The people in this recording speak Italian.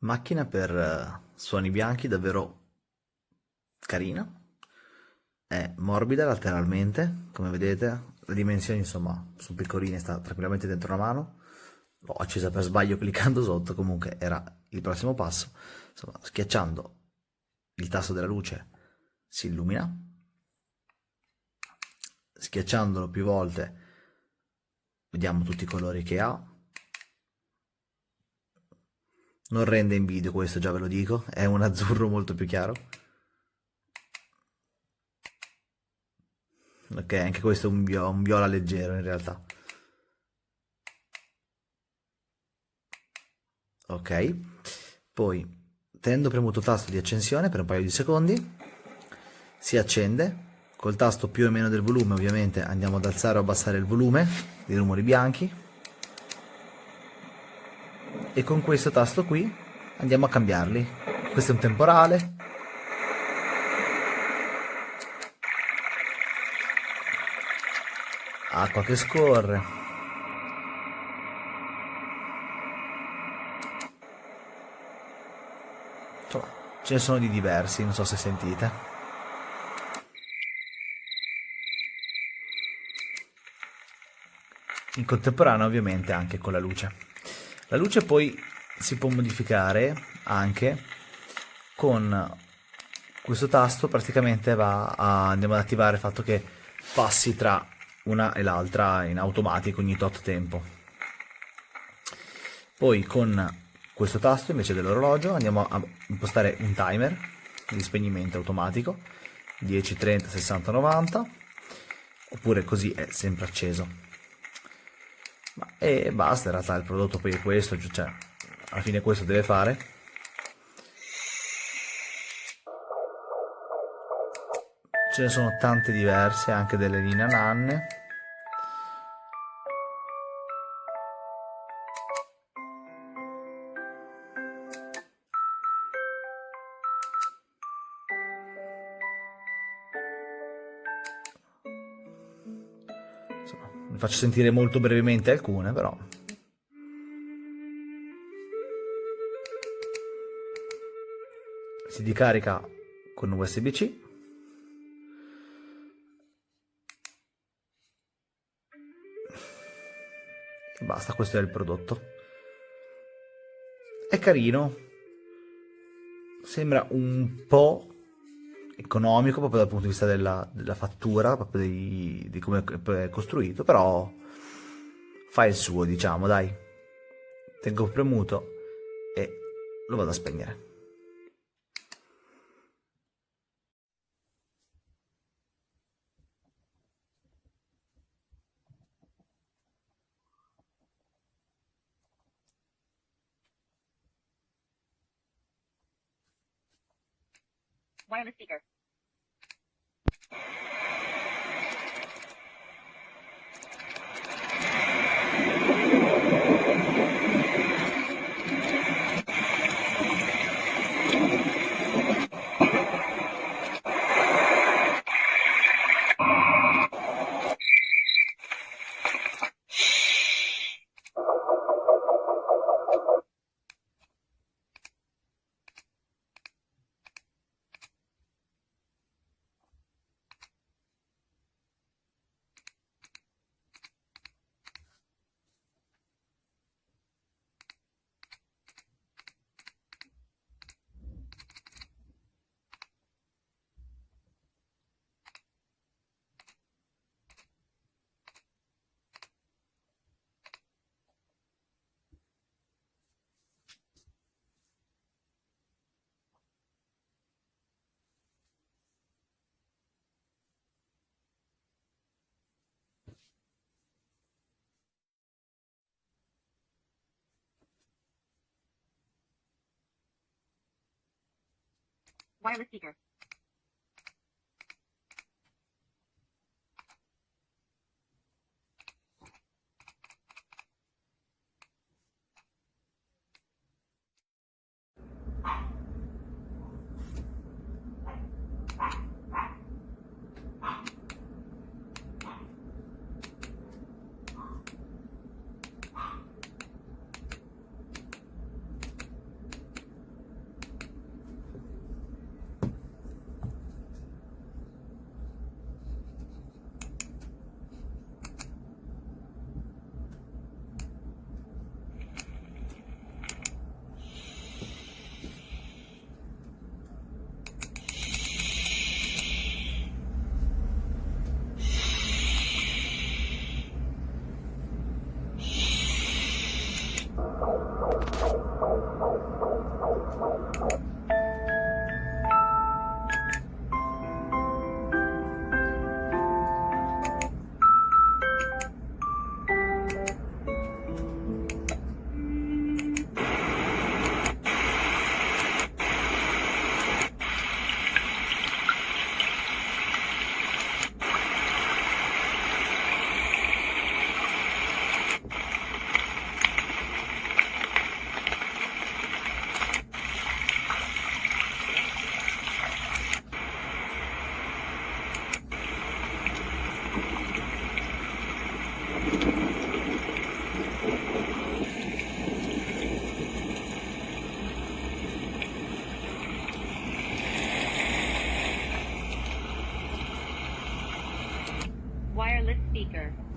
Macchina per suoni bianchi, davvero carina, è morbida lateralmente, come vedete, le dimensioni insomma sono piccoline, sta tranquillamente dentro una mano. L'ho accesa per sbaglio cliccando sotto, comunque era il prossimo passo. Insomma, schiacciando il tasto della luce si illumina, schiacciandolo più volte vediamo tutti i colori che ha. Non rende in video questo, già ve lo dico, è un azzurro molto più chiaro. Ok, anche questo è un viola leggero in realtà. Ok, poi tenendo premuto il tasto di accensione per un paio di secondi si accende. Col tasto più o meno del volume ovviamente andiamo ad alzare o abbassare il volume dei rumori bianchi, e con questo tasto qui andiamo a cambiarli. Questo è un temporale, acqua che scorre, insomma ce ne sono di diversi, non so se sentite. In contemporanea ovviamente anche con la luce. La luce poi si può modificare anche con questo tasto, praticamente andiamo ad attivare il fatto che passi tra una e l'altra in automatico ogni tot tempo. Poi con questo tasto invece dell'orologio andiamo a impostare un timer di spegnimento automatico 10, 30, 60, 90, oppure così è sempre acceso. E basta, in realtà il prodotto poi è questo, cioè alla fine questo deve fare. Ce ne sono tante diverse, anche delle linee nanne. Insomma, vi faccio sentire molto brevemente alcune, però si ricarica con USB-C. E basta, questo è il prodotto. È carino, sembra un po' economico proprio dal punto di vista della fattura, proprio di come è costruito, però fa il suo, diciamo, dai. Tengo premuto e lo vado a spegnere. Wireless speaker. Wireless speaker. speaker.